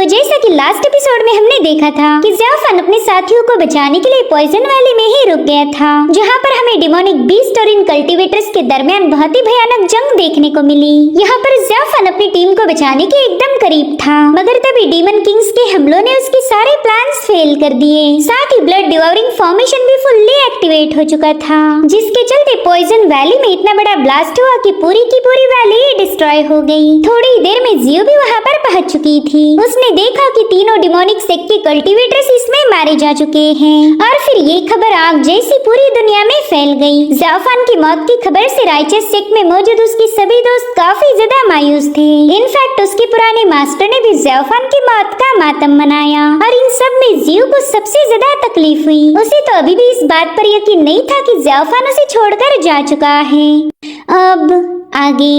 जैसा कि last episode में हमने देखा था कि ज़्याओफन अपने साथियों को बचाने के लिए पॉइजन वैली में ही रुक गया था, जहाँ पर हमें डिमोनिक बीस्ट और इन कल्टीवेटर्स के दरमियान बहुत ही भयानक जंग देखने को मिली। यहाँ पर ज़्याओफन अपनी टीम को बचाने के एकदम करीब था, मगर तभी डीमन किंग्स के हमलों ने उसके सारे प्लान्स फेल कर दिए। साथ ही ब्लड डिवोरिंग फॉर्मेशन भी फुल्ली एक्टिवेट हो चुका था, जिसके चलते पॉइजन वैली में इतना बड़ा ब्लास्ट हुआ कि पूरी की पूरी वैली डिस्ट्रॉय हो गई। थोड़ी ही देर में जियो भी वहाँ पर पहुँच चुकी थी। उसने देखा कि तीनों डिमोनिक सेक्ट के कल्टीवेटर्स इसमें मारे जा चुके हैं, और फिर ये खबर आग जैसी पूरी दुनिया में फैल गई। ज़्याओफन की मौत की खबर से राइचस सेक्ट में मौजूद उसके सभी दोस्त काफी ज्यादा मायूस थे। इनफैक्ट उसके पुराने मास्टर ने भी ज़्याओफन की मौत का मातम मनाया, और इन सब में जियो को सबसे ज्यादा तकलीफ हुई। उसे तो अभी भी इस बात पर यकीन नहीं था कि ज़्याओफन उसे छोड़कर जा चुका है। अब आगे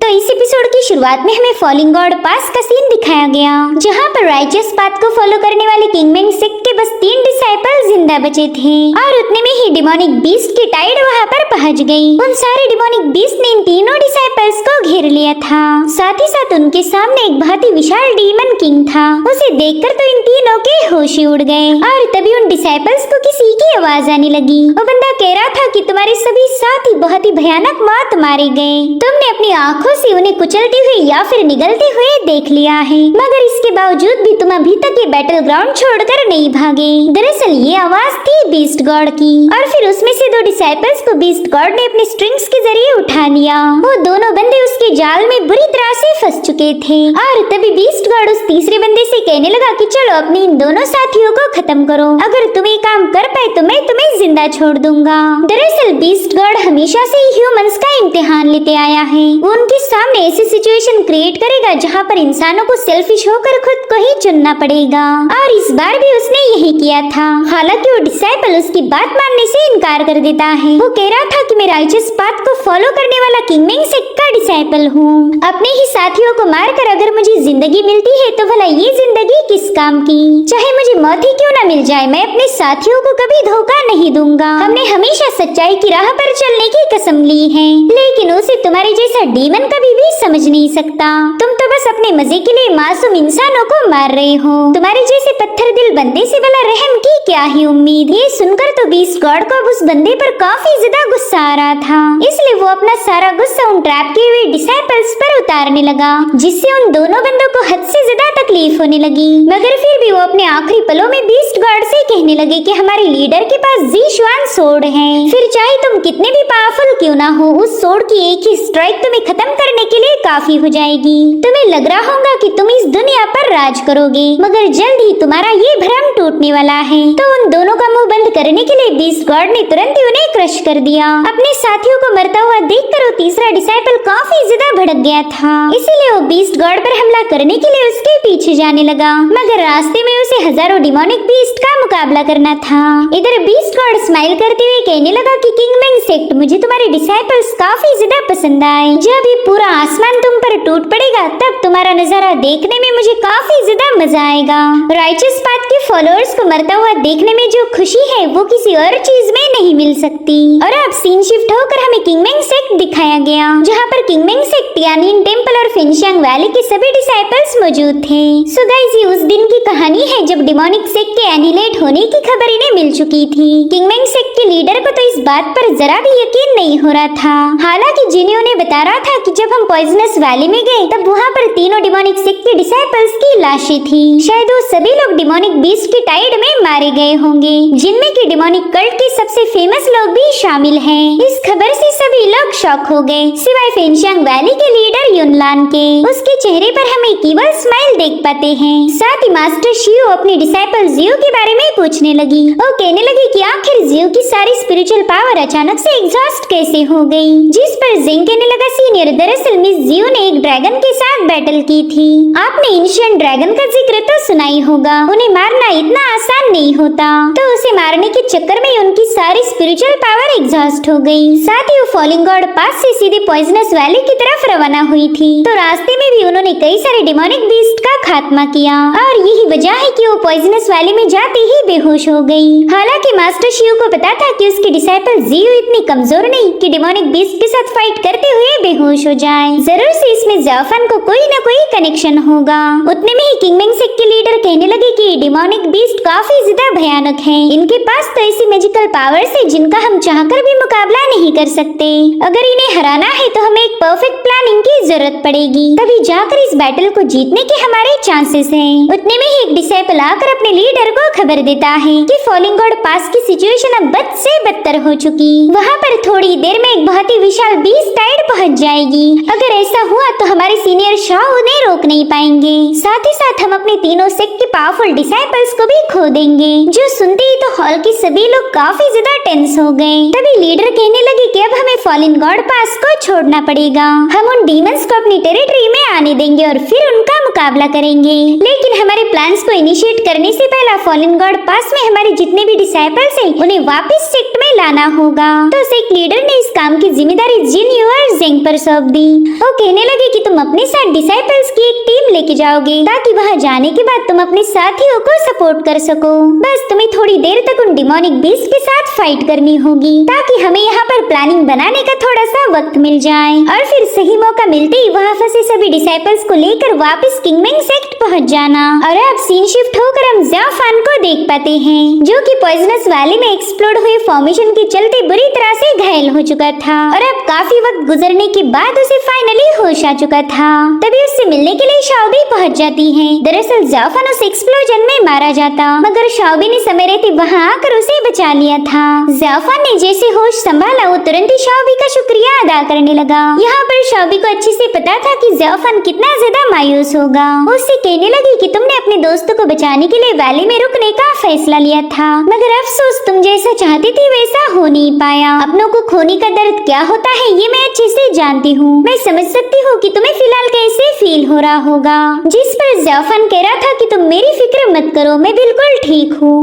तो इस एपिसोड की शुरुआत में हमें फॉलिंग गॉड पास का सीन दिखाया गया, जहाँ पर राइचस पाथ को फॉलो करने वाले किंगमैन सेक्ट के बस 3 डिसाइपल जिंदा बचे थे, और उतने में ही डिमोनिक बीस्ट की टाइड वहाँ पर पहुँच गई। उन सारे डिमोनिक बीस्ट ने इन तीनों डिसाइपल्स को घेर लिया था। साथ ही साथ उनके सामने एक बहुत ही विशाल डीमन किंग था। उसे देखकर तो इन तीनों के होश ही उड़ गए, और तभी उन डिसाइपल्स को किसी की आवाज आने लगी। वो बंदा कह रहा था कि तुम्हारे सभी साथी बहुत ही भयानक मौत मारे गए। तुमने अपनी आंखों से उन्हें कुचलते हुए या फिर निगलते हुए देख लिया है, मगर इसके बावजूद भी तुम अभी तक ये बैटल ग्राउंड छोड़कर नहीं भागे। दरअसल ये आवाज थी बीस्ट गॉड की, और फिर उसमें से 2 डिसाइपल्स को बीस्ट गॉड ने अपने स्ट्रिंग्स के जरिए उठा लिया। वो दोनों बंदे उसके जाल में बुरी तरह से फंस चुके थे, और तभी बीस्ट गॉड उस तीसरे बंदे से कहने लगा कि चलो अपने इन दोनों साथियों को खत्म करो, अगर तुम ये काम कर पाए तो मैं तुम्हें जिंदा छोड़ दूंगा। दरअसल बीस्ट गॉड हमेशा से ही ह्यूमंस का इम्तिहान लेते आया है। वो उनके सामने ऐसी सिचुएशन क्रिएट करेगा जहाँ पर इंसानों को सेल्फिश होकर खुद को ही चुनना पड़ेगा, और इस बार भी उसने यही किया था। हालांकि वो डिसाइपल उसकी बात मानने से इनकार कर देता है। वो कह रहा था कि मैं राइचस पाथ को फॉलो करने वाला किंगमैन सेक्ट का डिसाइपल हूँ। अपने ही साथियों को मारकर अगर मुझे जिंदगी मिलती है तो भला ये जिंदगी किस काम की? चाहे मुझे मौत ही क्यों न मिल जाए, मैं अपने साथियों को कभी धोखा नहीं दूंगा। हमने हमेशा सच्चाई की राह पर चलने की कसम ली है, लेकिन उसे तुम्हारे जैसा डीमन कभी भी समझ नहीं सकता। तुम तो बस अपने मजे के लिए मासूम इंसानों को मार रहे हो। तुम्हारे जैसे पत्थर दिल बंदे से भला रहम की क्या ही उम्मीद? ये सुनकर तो बीस्ट गॉड को उस बंदे पर काफी ज्यादा गुस्सा आ रहा था, इसलिए वो अपना सारा गुस्सा उन ट्रैप किए हुए डिसाइपल्स पर उतारने लगा, जिससे उन दोनों बंदों को हद से ज्यादा तकलीफ होने लगी। मगर फिर भी वो अपने आखिरी पलों में बीस्ट गॉड से कहने लगे कि हमारे लीडर के पास ज़ीशुआन सोर्ड है, फिर चाहे तुम कितने भी पावरफुल क्यों ना हो, उस सोर्ड की एक ही स्ट्राइक तुम्हें खत्म करने के लिए काफी हो जाएगी। तुम्हें लग रहा होगा कि तुम इस दुनिया पर राज करोगे, मगर जल्द ही तुम्हारा ये भ्रम टूटने वाला है। तो उन दोनों का मुंह बंद करने के लिए बीस्ट गॉड ने तुरंत ही उन्हें क्रश कर दिया। अपने साथियों को मरता हुआ देखकर वो तीसरा डिसाइपल काफी ज्यादा भड़क गया था, इसीलिए वो बीस्ट गॉड पर हमला करने के लिए उसके पीछे जाने लगा, मगर रास्ते में उसे हजारों डिमोनिक बीस्ट का मुकाबला करना था। इधर बीस्ट गॉड स्माइल करते हुए कहने लगा कि किंगमैन सेक्ट, मुझे तुम्हारे डिसाइपल्स काफी ज्यादा पसंद आए। जब ये पूरा आसमान तुम पर टूट पड़ेगा तब तुम्हारा नजारा देखने में मुझे काफी ज्यादा मजा आएगा। राइचस पाथ के फॉलोअर्स को मरता हुआ देखने में जो खुशी है वो किसी और चीज में नहीं मिल सकती। और अब सीन शिफ्ट होकर हमें किंगमैन सेक्ट दिखाया गया, जहाँ पर किंगमैन सेक्ट यानी टेम्पल और फिनशांग वैली के सभी डिसाइपल्स मौजूद थे। सो गाइस, ये उस दिन की कहानी है जब डिमोनिक सेक्ट के एनिहिलेट होने की खबर इन्हें मिल चुकी थी। किंगमैन सेक्ट के लीडर को तो इस बात पर जरा भी यकीन नहीं हो रहा था। हालांकि जिन्हें उन्हें बता रहा था कि जब हम पॉइजनस वैली में गए तब वहाँ पर तीनों डिमोनिक सेक्ट के डिसाइपल्स की लाशें थी। शायद वो सभी लोग डिमोनिक बीस्ट की टाइड में मारे गए होंगे, जिनमें की डिमोनिक कल्ट के सबसे फेमस लोग भी शामिल हैं। इस खबर से सभी लोग शॉक हो गए, सिवाय फिनशांग वैली के लीडर युनलान के। उसके चेहरे पर हम एक ईवल स्माइल देख पाते हैं। साथ ही मास्टर शियो अपने डिसाइपल जियो के बारे में पूछने लगी। वो कहने लगी कि आखिर जियो की सारी स्पिरिचुअल पावर अचानक से एग्जॉस्ट कैसे हो गई? जिस पर जेंग कहने लगा, सीनियर, दरअसल मिस जियो ने एक ड्रैगन के साथ बैटल की थी। आपने एंशिएंट ड्रैगन का जिक्र तो सुना ही होगा। उन्हें मारना इतना आसान नहीं होता, तो उसे मारने के चक्कर में उनकी सारी स्पिरिचुअल पावर एग्जॉस्ट हो गई। साथ ही वो फॉलिंग गॉड पास से सीधे पॉइजनस वैली की तरफ रवाना हुई थी। तो रास्ते में भी उन्होंने कई सारे डिमोनिक बीस्ट का खात्मा किया, और यही वजह है कि वो पॉइजनस वैली में जाते ही बेहोश हो गई। हालांकि मास्टर शियो को पता था कि उसके डिसाइपल जियो इतनी कमजोर नहीं कि डिमोनिक बीस्ट के साथ फाइट करते हुए बेहोश हो जाए। जरूर से इसमें ज़ाफान को कोई न कोई कनेक्शन होगा। उतने में ही किंगमेंग सेक्ट के लीडर कहने लगे कि डिमोनिक बीस्ट काफी ज्यादा भयानक है। इनके पास तो ऐसी मैजिकल पावर्स है जिनका हम चाहकर भी मुकाबला नहीं कर सकते। अगर इन्हें हराना है तो हमें एक परफेक्ट प्लानिंग की जरूरत पड़ेगी, तभी जाकर इस बैटल को जीतने के हमारे चांसेस हैं। उतने में ही एक डिसाइपल आकर अपने लीडर को खबर देता है कि फॉलिंग गॉड पास की सिचुएशन अब बद से बदतर हो चुकी। वहाँ पर थोड़ी देर में एक बहुत ही विशाल बीस्ट टाइड पहुँच जाएगी। अगर ऐसा हुआ तो हमारे सीनियर शाह उन्हें रोक नहीं पाएंगे। साथ ही साथ हम अपने तीनों सेक्ट के पावरफुल डिसाइपल्स को भी खो देंगे। जो सुनते ही तो हॉल के सभी लोग काफी ज्यादा टेंस हो गए। तभी लीडर कहने लगे कि अब हमें फॉलिन गॉड पास को छोड़ना पड़ेगा। हम उन डीमंस को अपनी टेरिटरी में आने देंगे और फिर उनका मुकाबला करेंगे। लेकिन हमारे प्लान्स को इनिशिएट करने से पहले फॉलिन गॉड पास में हमारे जितने भी डिसाइपल्स हैं उन्हें वापस सेक्ट में लाना होगा। तो सेक्ट लीडर ने इस काम की जिम्मेदारी जिन यूर जेंग पर सौंप दी। वो कहने लगे कि तुम अपने साथ डिसाइपल्स की एक टीम लेके जाओगे ताकि वहाँ जाने के बाद तुम अपने साथियों को सपोर्ट कर सको। बस तुम्हें थोड़ी देर तक उन डिमोनिक बीस्ट के साथ फाइट करनी होगी ताकि हमें यहाँ पर प्लानिंग बनाने का थोड़ा सा वक्त मिल जाए और फिर सही मौका मिलते ही वहाँ फंसे सभी डिसाइपल्स को लेकर वापस किंगमेंग सेक्ट पहुँच जाना। और अब सीन शिफ्ट होकर हम ज़ाफान को देख पाते हैं जो कि पॉइजनस वैली में एक्सप्लोड हुए फॉर्मेशन के चलते बुरी तरह से घायल हो चुका था और अब काफी वक्त गुजरने के बाद उसे फाइनली होश आ चुका था। तभी उससे मिलने के लिए शाओबी पहुँच जाती है। दरअसल ज़ाफान उस एक्सप्लोजन में मारा जाता मगर शाओबी ने समय रहते वहाँ आकर उसे बचा लिया था। ज़ाफान ने जैसे होश संभाला वो तुरंत ही शाओबी का शुक्रिया अदा करने लगा। यहाँ पर शाओबी को अच्छे से पता था कि ज़ाफान कितना ज्यादा मायूस होगा। उससे कहने लगी कि तुमने अपने दोस्तों को बचाने के लिए वैली में रुकने का फैसला लिया था मगर अफसोस तुम जैसा चाहती थी वैसा हो नहीं पाया। अपनों को खोने का दर्द क्या होता है ये मैं अच्छे से जानती हूँ। मैं समझ सकती हूँ कि तुम्हें फिलहाल कैसे फील हो रहा होगा। जिस पर ज़ाफान कह रहा था कि तुम मेरी फिक्र मत करो, मैं बिल्कुल ठीक हूँ।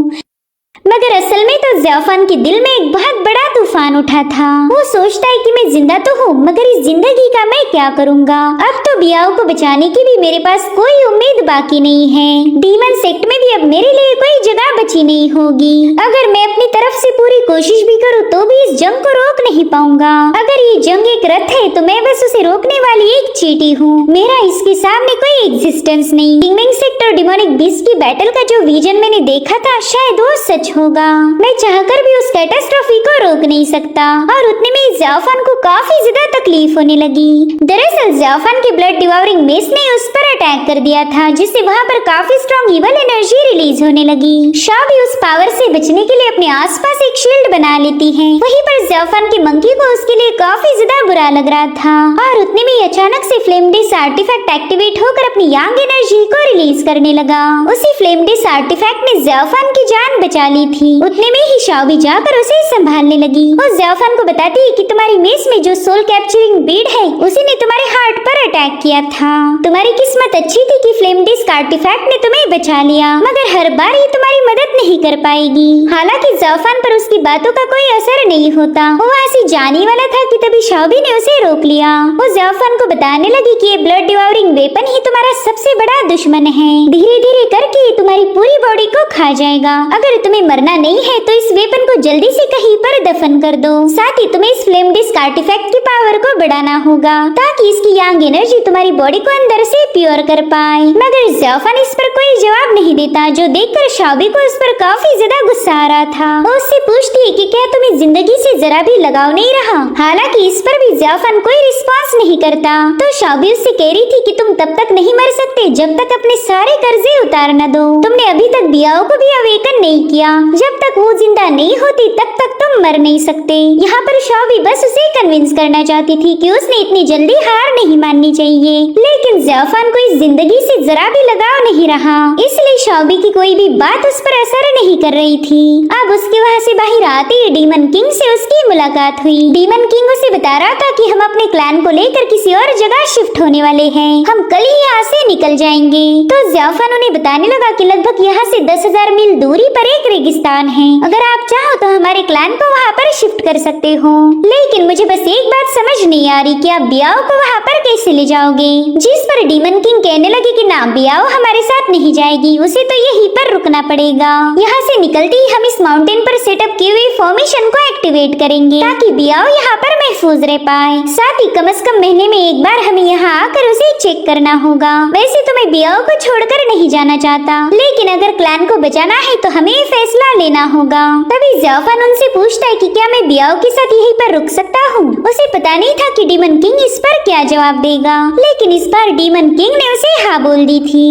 मगर असल में तो ज़ाफान के दिल में एक बहुत बड़ा तूफान उठा था। वो सोचता है कि मैं जिंदा तो हूँ मगर इस जिंदगी का मैं क्या करूँगा। अब तो बियाओ को बचाने की भी मेरे पास कोई उम्मीद बाकी नहीं है। डीमन सेक्ट में भी अब मेरे लिए कोई जगह बची नहीं होगी। अगर मैं अपनी तरफ से पूरी कोशिश भी करूँ तो भी इस जंग को रोक नहीं पाऊंगा। अगर ये जंग एक रथ है तो मैं बस उसे रोकने वाली एक चींटी हूँ। मेरा इसके सामने कोई एग्जिस्टेंस नहीं। किंगमेंग सेक्ट और डिमोनिक बीस्ट की बैटल का जो विजन मैंने देखा था शायद वो सच होगा। मैं चाहकर भी उस कैटास्ट्रॉफी को रोक नहीं सकता। और उतने में ज़ाफान को काफी ज्यादा तकलीफ होने लगी। दरअसल ज़ाफान के ब्लड डिवोरिंग मेस ने उस पर अटैक कर दिया था जिससे वहाँ पर काफी स्ट्रॉन्ग इवल एनर्जी रिलीज होने लगी। शाओबी उस पावर से बचने के लिए अपने आसपास एक शील्ड बना लेती है। वहीं पर ज़ाफान के मंकी को उसके लिए काफी ज्यादा बुरा लग रहा था और उतने में अचानक से फ्लेम डिस आर्टिफैक्ट एक्टिवेट होकर अपनी यांग एनर्जी को रिलीज करने लगा। उसी फ्लेम डिस आर्टिफैक्ट ने ज़ाफान की जान बचा ली थी। उतने में ही शाओबी जाकर उसे संभालने लगी। वो ज़ाफान को बताती है कि तुम्हारी मेस में जो सोल कैप्चरिंग बीड है उसी ने तुम्हारे हार्ट पर अटैक किया था। तुम्हारी किस्मत अच्छी थी कि फ्लेम डिस्क आर्टिफैक्ट ने तुम्हें बचा लिया मगर हर बार ये तुम्हारी मदद नहीं कर पाएगी। हालांकि ज़ाफान पर उसकी बातों का कोई असर नहीं होता। वो वहाँ से जाने वाला था कि तभी शाओबी ने उसे रोक लिया। वो ज़ाफान को बताने लगी कि ये ब्लड डिवोरिंग वेपन ही तुम्हारा सबसे बड़ा दुश्मन है। धीरे धीरे करके ये तुम्हारी पूरी बॉडी को खा जाएगा। अगर तुम्हें मरना नहीं है तो इस वेपन को जल्दी से कहीं पर दफन कर दो। साथ ही तुम्हें इस फ्लेम डिस्क आर्टिफैक्ट की पावर को बढ़ाना होगा ताकि इसकी यांग एनर्जी तुम्हारी बॉडी को अंदर से प्योर कर पाए। मगर ज़ाफान इस पर कोई जवाब नहीं देता जो देखकर शाओबी को उस पर काफी ज्यादा गुस्सा आ रहा था। वो उससे पूछती है कि क्या तुम्हें जिंदगी से जरा भी लगाव नहीं रहा। हालांकि इस पर भी ज़ाफान कोई रिस्पॉन्स नहीं करता। तो शाओबी उससे कह रही थी कि तुम तब तक नहीं मर सकते जब तक अपने सारे कर्जे उतार न दो। तुमने अभी तक बियाओ को भी अवेकन नहीं किया। जब तक वो जिंदा नहीं होती तब तक तुम मर नहीं सकते। यहाँ पर शाओबी बस उसे कन्विंस करना चाहती थी कि उसने इतनी जल्दी हार नहीं माननी चाहिए। लेकिन ज़ाफान को इस जिंदगी से जरा भी लगाव नहीं रहा, इसलिए शाओबी की कोई भी बात उस पर असर नहीं कर रही थी। अब उसके वहाँ से बाहर आते ही डीमन किंग से उसकी मुलाकात हुई। डीमन किंग उसे बता रहा था कि हम अपने क्लैन को लेकर किसी और जगह शिफ्ट होने वाले हैं। हम कल ही यहाँ से निकल जाएंगे। तो ज़ाफान उन्हें बताने लगा कि लगभग यहाँ से 10,000 मील दूरी पर एक रेगिस्तान है। अगर आप चाहो तो हमारे क्लैन को वहाँ पर शिफ्ट कर सकते हो। लेकिन मुझे बस एक बात समझ नहीं आ रही कि आप बियाओ को वहाँ पर कैसे ले जाओगे। जिस पर डीमन किंग कहने लगे कि ना, बियाओ हमारे साथ नहीं जाएगी। उसे तो यहीं पर रुकना पड़ेगा। यहाँ से निकलते ही हम इस माउंटेन पर सेटअप किए हुए फॉर्मेशन को एक्टिवेट करेंगे ताकि बियाओ यहाँ पर महफूज रह पाए। साथ ही कम से कम महीने में एक बार हमें यहाँ आकर उसे चेक करना होगा। वैसे तो मैं बियाओ को छोड़कर नहीं जाना चाहता, लेकिन अगर क्लैन को बचाना है तो हमें फैसला लेना होगा। तभी ज़ाओफान उनसे पूछता है कि क्या मैं बियाओ के साथ यहीं पर रुक सकता हूँ। उसे पता नहीं था कि डीमन किंग इस पर क्या जवाब देगा, लेकिन इस बार डीमन किंग ने उसे हाँ बोल दी थी।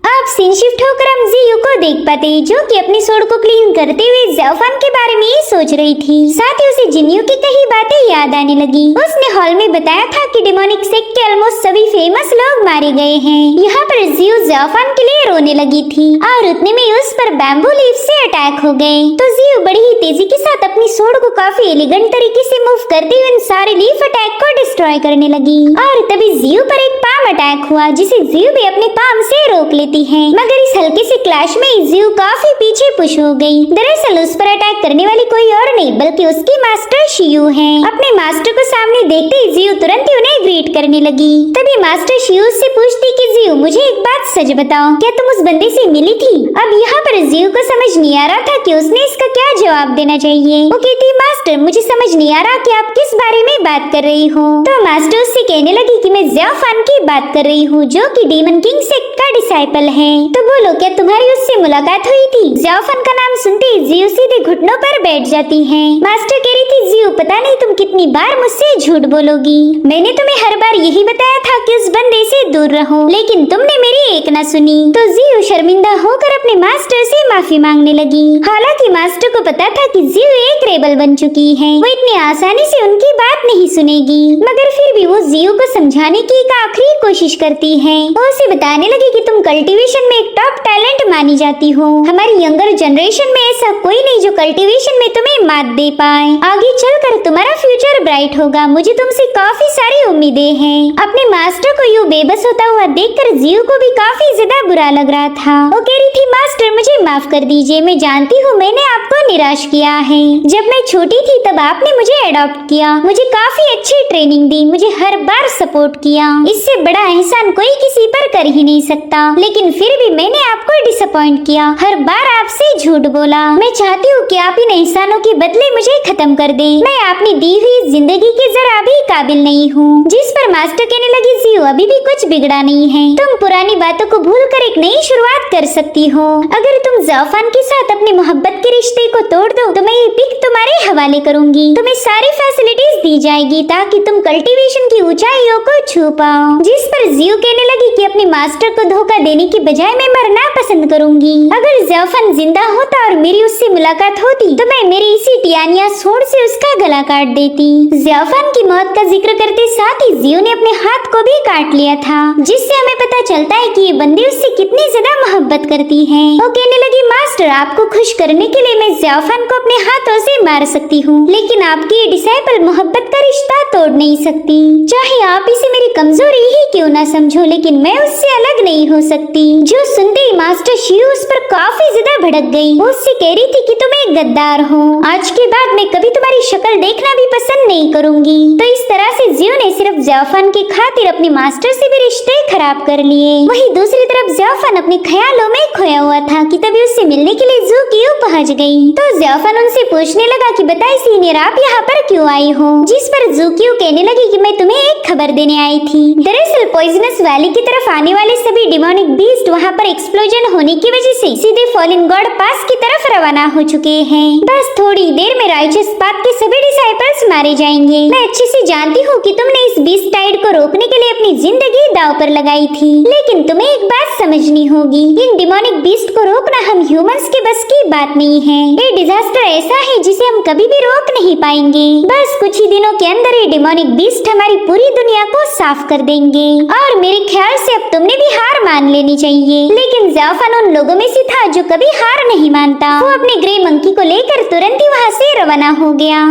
अब सीन शिफ्ट होकर हम जियू को देख पाते जो कि अपनी सोड को क्लीन करते हुए ज़ाओफान के बारे में सोच रही थी। साथ ही उसे जिन्यू की कई बातें याद आने लगी। उसने हॉल में बताया था कि डेमोनिक सेक्ट के ऑलमोस्ट सभी फेमस लोग मारे गए हैं। यहाँ पर जियू ज़ाओफान के लिए रोने लगी थी और उतने में उस पर बैम्बू लीफ से अटैक हो गए। तो जियू बड़ी ही तेजी के साथ अपनी सोड को काफी एलिगेंट तरीके से मूव करते हुए उन सारे लीफ अटैक को डिस्ट्रॉय करने लगी। और तभी जियू पर एक पाम अटैक हुआ जिसे जियू भी अपने पाम से रोक लेती है, मगर इस हल्के से क्लैश में जियू काफी पीछे पुश हो गई। दरअसल उस पर अटैक करने वाली कोई और नहीं बल्कि उसकी मास्टर शियू है। अपने मास्टर को सामने देखते ही जियू तुरंत ही उन्हें ग्रीट करने लगी। तभी मास्टर शियू से पूछती कि जियू मुझे एक बात सच बताओ, क्या तुम उस बंदे से मिली थी? अब यहाँ पर जियू को समझ नहीं आ रहा था कि उसने इसका क्या जवाब देना चाहिए। वो कहती मास्टर मुझे समझ नहीं आ रहा कि आप किस बारे में बात कर रही हो। तो मास्टर उससे कहने लगी कि मैं ज़ाओफान की बात कर रही हूँ जो कि डीमन किंग सेक्ट का डिसाइपल है। तो बोलो क्या तुम्हारी उससे मुलाकात हुई थी? ज़ाओफान का नाम सुनते ही जियू सीधे घुटनों पर बैठ जाती है। मास्टर कह रही थी जियू पता नहीं तुम कितनी बार मुझसे झूठ बोलोगी। मैंने तुम्हें हर बार यही बताया था कि उस बंदे से दूर रहो, लेकिन तुमने मेरी एक न सुनी। तो जियू शर्मिंदा होकर अपने मास्टर से माफी मांगने लगी। हालांकि मास्टर को पता था कि जियू एक रेबल बन चुकी है, वो इतनी आसानी से उनकी बात नहीं सुनेगी, मगर फिर भी वो जियू को समझाने की एक आखिरी कोशिश करती है। वो उसे बताने लगी कि तुम कल्टीवेशन में एक टॉप टैलेंट मानी जाती हो। हमारी यंगर जनरेशन में ऐसा कोई नहीं जो कल्टीवेशन में तुम्हें मात दे पाए। आगे चलकर तुम्हारा फ्यूचर ब्राइट होगा, मुझे तुमसे काफी सारी उम्मीदें हैं। अपने मास्टर को यूं बेबस होता हुआ देखकर जियू को भी काफी ज्यादा बुरा लग रहा था। वो कह रही थी मास्टर मुझे माफ कर दीजिए, मैं जानती हूँ मैंने आपको निराश किया है। जब मैं छोटी थी तब आपने मुझे अडॉप्ट किया, मुझे काफी अच्छी ट्रेनिंग दी, मुझे हर बार सपोर्ट किया। इससे बड़ा एहसान कोई किसी पर कर ही नहीं सकता, लेकिन फिर भी मैंने आपको डिसअपॉइंट किया, हर बार आपसे झूठ बोला। मैं चाहती हूँ कि आप इन एहसानों के बदले मुझे खत्म कर दें। मैं अपनी दी हुई जिंदगी के जरा भी काबिल नहीं हूँ। जिस पर मास्टर कहने लगी जियू अभी भी कुछ बिगड़ा नहीं है, तुम पुरानी बातों को भूलकर एक नई शुरुआत कर सकती हो। अगर तुम ज़ाओफान के साथ अपने मोहब्बत के रिश्ते को तोड़ दो तो मैं ये पिक तुम्हारे हवाले करूंगी। तुम्हें सारी फैसिलिटीज दी जाएगी ताकि तुम कल्टीवेशन की ऊंचाइयों को छू पाओ। जिस पर जियू कहने लगी कि अपने मास्टर को धोखा देने की बजाय मैं मरना पसंद करूंगी। अगर ज़ाओफान जिंदा होता और मेरी उससे मुलाकात होती तो मैं मेरी इसी टियानिया सूंड से उसका गला काट देती। ज़ाओफान की मौत का जिक्र करते साथ ही जियू ने अपने हाथ को भी काट लिया था, जिससे हमें पता चलता है कि ये बंदी उससे कितनी ज्यादा मोहब्बत करती है। वो कहने लगी मास्टर आपको खुश करने के लिए मैं ज़ाओफान को अपने हाथों से मार सकती हूँ, लेकिन आपकी ये डिसाइपल मोहब्बत का रिश्ता तोड़ नहीं सकती। चाहे आप इसे मेरी कमजोरी ही क्यों ना समझो, लेकिन मैं उससे अलग नहीं हो सकती। जो सुनते ही मास्टर शियू उस पर काफी ज्यादा भड़क गई। वो उससे कह रही थी कि तुम एक गद्दार हो, आज के बाद मैं कभी तुम्हारी शक्ल देखना भी पसंद नहीं करूंगी। तो इस तरह से जियू ने सिर्फ ज़ाओफान की खातिर अपने मास्टर से भी रिश्ते खराब कर लिए। वहीं दूसरी तरफ ज़ाओफान अपने ख्यालों में खोया हुआ था कि तभी उससे मिलने के लिए ज़ूकियो पहुंच गई। तो ज़ाओफान उनसे पूछने लगा कि बताइए सीनियर आप यहाँ पर क्यों आई हो? जिस पर ज़ूकियो कहने लगी कि मैं तुम्हें एक खबर देने आई थी। दरअसल पॉइजनस वैली की तरफ आने वाले सभी डिमोनिक बीस्ट वहाँ पर एक्सप्लोजन होने की वजह से सीधे फॉलिन गॉड पास की तरफ रवाना हो चुके हैं। बस थोड़ी देर में राइचस पाथ के सभी डिसाइपल्स मारे जाएंगे। मैं अच्छे से जानती हूँ कि तुमने इस बीस्ट टाइड को रोकने के लिए अपनी जिंदगी दांव पर लगाई थी, लेकिन तुम्हें एक बात समझनी होगी, इन डिमोनिक बीस्ट को रोकना हम ह्यूमंस के बस की बात नहीं है। ये डिजास्टर ऐसा है जिसे हम कभी भी रोक नहीं पाएंगे। बस कुछ ही दिनों के अंदर ये डिमोनिक बीस्ट हमारी पूरी दुनिया को साफ कर देंगे और मेरे ख्याल से अब तुमने भी हार मान लेनी चाहिए। लेकिन ज़ाओफान उन लोगों में से था जो कभी हार नहीं मानता। वो अपने ग्रे मंकी को लेकर तुरंत ही वहाँ से रवाना हो गया।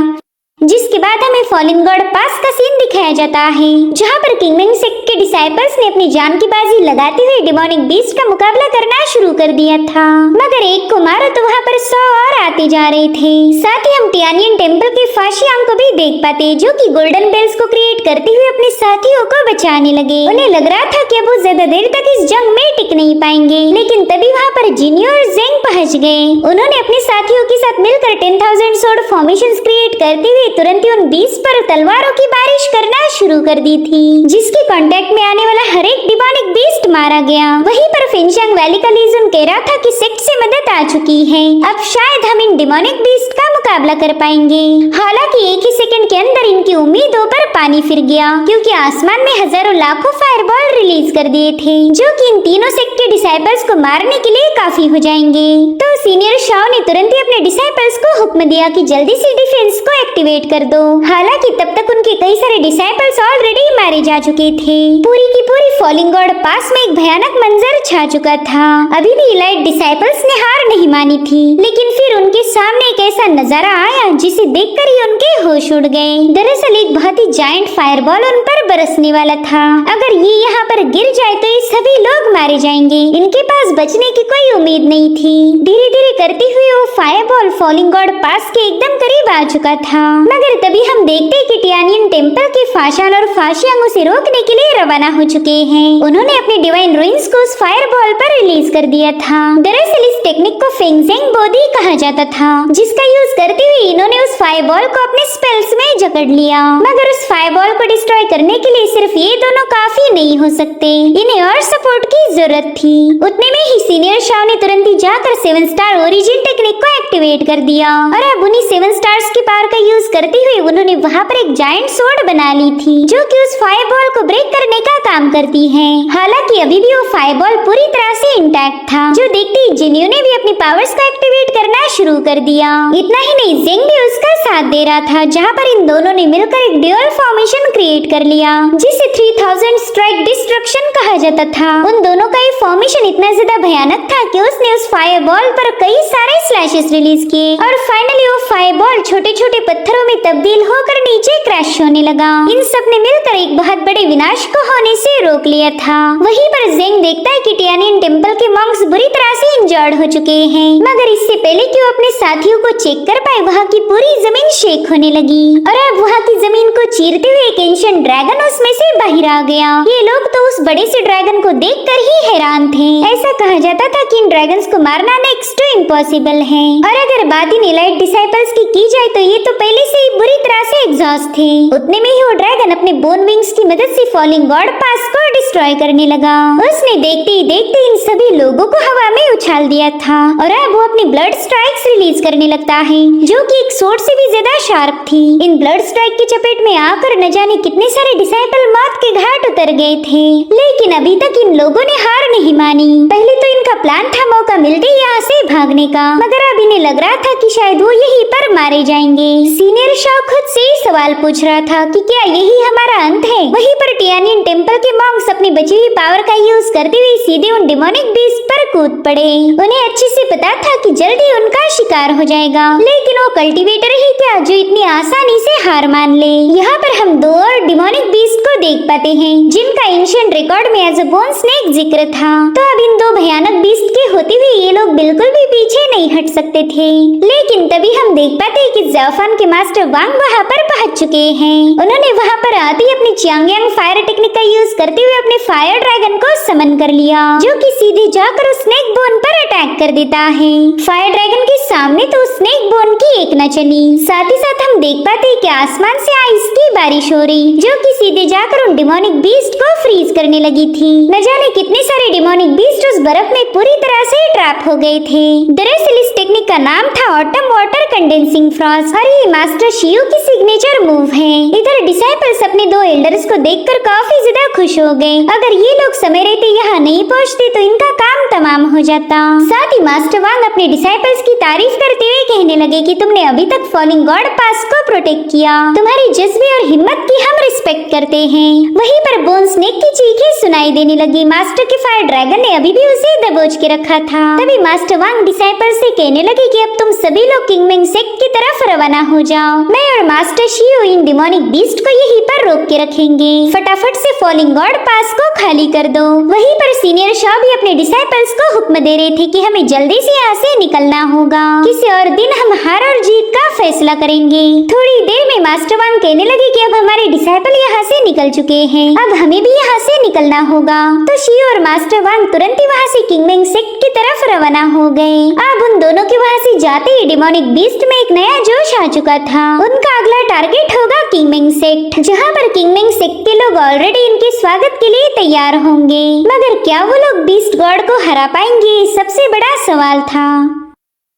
जिसके बाद हमें फॉलिन गॉड पास का सीन दिखाया जाता है, जहाँ पर किंगमेंग सेक्ट के डिसाइपल्स ने अपनी जान की बाजी लगाते हुए डिमोनिक बीस्ट का मुकाबला करना शुरू कर दिया था। मगर एक को मारो तो वहाँ पर 100 और आते जा रहे थे। साथ ही हम टियानियन टेम्पल के फाशियांग को भी देख पाते, जो कि गोल्डन बेल्स को क्रिएट करते हुए अपने साथियों को बचाने लगे। उन्हें लग रहा था कि अब वो ज्यादा देर तक इस जंग में टिक नहीं पाएंगे, लेकिन तभी वहाँ पर जिनियो और जेंग पहुँच गए। उन्होंने अपने साथियों के साथ मिलकर 10,000 सोर्ड फॉर्मेशंस क्रिएट करते हुए तुरंत ही उन बीस्ट पर तलवारों की बारिश करना शुरू कर दी थी, जिसके कांटेक्ट में आने वाला हर एक डिमोनिक बीस्ट मारा गया। वहीं पर फिनशांग वैली का लीजन कह रहा था कि सेक्ट से मदद आ चुकी है, अब शायद हम इन डिमोनिक बीस्ट का मुकाबला कर पाएंगे। हालांकि एक ही सेकंड के अंदर इनकी उम्मीदों पर पानी फिर गया, क्योंकि आसमान में हजारों लाखों फायरबॉल रिलीज कर दिए थे, जो कि इन तीनों सेक्ट के डिसाइपल्स को मारने के लिए काफी हो जाएंगे। तो सीनियर शाओ ने तुरंत ही अपने डिसाइपल्स को हुक्म दिया कि जल्दी से डिफेंस को एक्टिवेट कर दो। हालांकि तब तक उनके कई सारे डिसाइपल्स ऑलरेडी मारे जा चुके थे। पूरी की पूरी फॉलिंग गॉड पास में एक भयानक मंजर छा चुका था। अभी भी इलाइट डिसाइपल्स ने हार नहीं मानी थी, लेकिन फिर उनके सामने एक ऐसा नजारा आया जिसे देखकर ही उनके होश उड़ गए। दरअसल एक बहुत ही जायंट फायरबॉल उन पर बरसने वाला था। अगर ये यहाँ पर गिर जाए तो ये सभी लोग मारे जाएंगे। इनके पास बचने की कोई उम्मीद नहीं थी। धीरे धीरे करते हुए वो फायरबॉल फॉलिंग गॉड पास के एकदम करीब आ चुका था। मगर तभी हम देखते कि टियानियन टेम्पल के फाशान और फाशियांग उसे रोकने के लिए रवाना हो चुके हैं। उन्होंने अपने डिवाइन रुइंस को उस फायरबॉल पर रिलीज कर दिया था। दरअसल इस टेक्निक को फेंगजेंग बोधी कहा जाता था, जिसका यूज करते हुए इन्होंने उस फायरबॉल को अपने स्पेल्स में जकड़ लिया। मगर उस फायरबॉल को डिस्ट्रॉय करने के लिए सिर्फ ये दोनों काफी नहीं हो सकते, इन्हें और सपोर्ट की जरूरत थी। उतने में ही सीनियर शाओ ने तुरंत ही जाकर 7 स्टार ओरिजिन टेक्निक को एक्टिवेट कर दिया और अब उन्हीं 7 स्टार्स की पावर का यूज करते हुए उन्होंने वहाँ पर एक जायंट सोर्ड बना ली थी, जो कि उस फायरबॉल को ब्रेक करने का काम करती है। हालांकि अभी भी वो फायरबॉल पूरी तरह से इंटैक्ट था, जो देखते ही जिनियो ने भी अपनी पावर्स को एक्टिवेट करना शुरू कर दिया। इतना ही नहीं, जेंग भी उसका साथ दे रहा था, जहाँ पर इन दोनों ने मिलकर एक ड्यूअल फॉर्मेशन क्रिएट कर लिया, जिसे 3000 स्ट्राइक डिस्ट्रक्शन कहा जाता था। उन दोनों का ये फॉर्मेशन इतना ज्यादा भयानक था कि उसने उस फायरबॉल पर कई सारे स्लैशेस रिलीज किए और फाइनली वो फायरबॉल छोटे छोटे पत्थरों में तब्दील होकर नीचे क्रैश होने लगा। इन सब ने मिलकर एक बहुत बड़े विनाश को होने से रोक लिया था। वहीं पर जेंग देखता है कि टियानियन टेम्पल के मॉन्क्स बुरी तरह से इंजर्ड हो चुके हैं, मगर इससे पहले कि वो अपने साथियों को चेक कर पाए, वहाँ की पूरी जमीन शेक होने लगी और अब वहाँ की जमीन को चीरते हुए एक एंशिएंट ड्रैगन उसमें से बाहर आ गया। ये लोग तो उस बड़े से ड्रैगन को देखकर ही हैरान थे। ऐसा कहा जाता था कि इन ड्रैगन्स को मारना नेक्स्ट टू इम्पॉसिबल है, और अगर बात इन एलाइट डिसाइपल्स की जाए तो ये तो पहले से ही बुरी तरह से एग्जॉस्ट थे। उतने में ही वो ड्रैगन अपने बोन विंग्स की मदद से फॉलिंग गॉड पास को डिस्ट्रॉय करने लगा। उसने देखते ही देखते इन सभी लोगों को हवा में उछाल दिया था और अब वो अपनी ब्लड स्ट्राइक्स रिलीज करने लगता है, जो कि एक सोर्ड से भी ज्यादा शार्प थी। इन ब्लड स्ट्राइक की चपेट में आकर न जाने कितने सारे डिसाइपल मौत के घाट उतर गए थे, लेकिन अभी तक इन लोगों ने हार नहीं मानी। पहले तो इनका प्लान था मौका मिलते ही यहाँ से भागने का, मगर अब इन्हें लग रहा था कि शायद वो यहीं पर मारे जाएंगे। सीनियर शाओ खुद से ही सवाल पूछ रहा था कि क्या यही हमारा अंत है। वहीं पर टियानियन टेम्पल के मॉन्क्स अपनी बची हुई पावर का यूज करते हुए सीधे उन डिमोनिक बीस्ट पर कूद पड़े। उन्हें अच्छे से पता था कि जल्दी उनका शिकार हो जाएगा, लेकिन वो कल्टीवेटर ही क्या जो इतनी आसानी से हार मान ले। यहाँ पर हम 2 और डिमोनिक बीस्ट को देख पाते हैं, जिनका एंशिएंट रिकॉर्ड में एज अ बोन स्नेक जिक्र था। तो अब इन 2 भयानक बीस्ट के होते हुए ये लोग बिल्कुल भी पीछे नहीं हट सकते थे, लेकिन तभी हम देख पाते हैं कि ज़ाओफान के मास्टर वांग वहाँ पर पहुँच चुके हैं। उन्होंने वहाँ पर आते ही अपनी चियांगयांग फायर टेक्निक का यूज करते हुए अपने फायर ड्रैगन को समन कर लिया, जो कि सीधे जाकर उस स्नेक बोन पर अटैक कर देता है। फायर ड्रैगन के सामने तो स्नेक बोन की एक न चली। साथ ही साथ हम देख पाते हैं कि आसमान से आइस की बारिश हो रही, जो कि सीधे जाकर उन डिमोनिक बीस्ट को फ्रीज करने लगी थी। न जाने कितने सारे डिमोनिक बीस्ट उस बर्फ में पूरी तरह से ट्रैप हो गए थे। दरअसल इस टेक्निक का नाम था ऑटम वाटर कंडेंसिंग फ्रॉस्ट और ये मास्टर शियू की सिग्नेचर मूव है। इधर डिसाइपल्स अपने 2 एल्डर्स को देखकर काफी ज्यादा खुश हो गए। अगर ये लोग समय रहते यहाँ नहीं पहुँचते तो इनका काम तमाम हो जाता। साथ ही मास्टर वांग अपने डिसाइपल्स की तारीफ करते हुए कहने लगे कि तुमने अभी तक फॉलिंग गॉड पास को प्रोटेक्ट किया, तुम्हारी जज्बे और हिम्मत की हम रिस्पेक्ट करते हैं। वहीं पर बोन स्नेक की चीखें सुनाई देने लगी। मास्टर के फायर ड्रैगन ने अभी भी उसे दबोच के रखा था। तभी मास्टर वांग डिसाइपल से कहने लगे कि अब तुम सभी लोग किंगमेंग सेक्ट की तरफ रवाना हो जाओ। मैं और मास्टर शियो इन डिमोनिक बीस्ट को यहीं पर रोक के रखेंगे। फटाफट से फॉलिंग गॉड पास को खाली कर दो। वहीं पर सीनियर शॉ भी अपने डिसाइपल्स को हुक्म दे रहे थे कि हमें जल्दी से यहाँ से निकलना होगा, किसी और दिन हम हार और जीत का फैसला करेंगे। थोड़ी देर में मास्टर वांग कहने लगे कि अब हमारे डिसाइपल यहाँ से निकल चुके हैं, अब हमें भी यहाँ से निकलना होगा। तो शियो और मास्टर वांग तुरंत ही वहाँ से किंगमेंग सेक्ट की तरफ रवाना हो गए। अब उन दोनों के वहाँ से जाते ही डिमोनिक बीस्ट में एक नया जोश आ चुका था। उनका अगला टारगेट होगा किंगमेंग सेक्ट, जहाँ पर किंगमेंग सेक्ट के लोग ऑलरेडी इनके स्वागत के लिए तैयार होंगे। मगर क्या वो लोग बीस्ट गॉड को हरा पाएंगे, सबसे बड़ा सवाल था।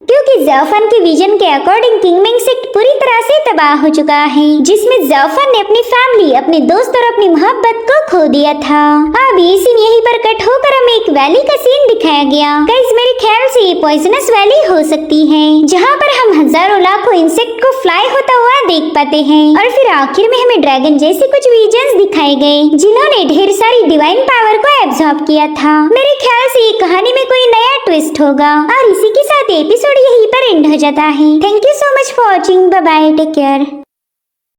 क्योंकि ज़ाओफान के विजन के अकॉर्डिंग किंगमेंग सेक्ट पूरी तरह से तबाह हो चुका है, जिसमें ज़ाओफान ने अपनी फैमिली, अपने दोस्त और अपनी मोहब्बत को खो दिया था। अब ये सीन यहीं पर कट होकर हमें एक वैली का सीन दिखाया गया। गाइस, मेरे ख्याल से ये पॉइजनस वैली हो सकती है, जहाँ पर हम हजारों लाखों इंसेक्ट को फ्लाई होता हुआ देख पाते हैं। और फिर आखिर में हमें ड्रैगन जैसे कुछ विजन्स दिखाए गए, जिन्होंने ढेर सारी डिवाइन पावर को एब्जॉर्ब किया था। मेरे ख्याल से ये कहानी में कोई नया ट्विस्ट होगा। और इसी के साथ एपिसोड यहीं पर एंड हो जाता है। Thank you so much for watching. Bye bye, take care.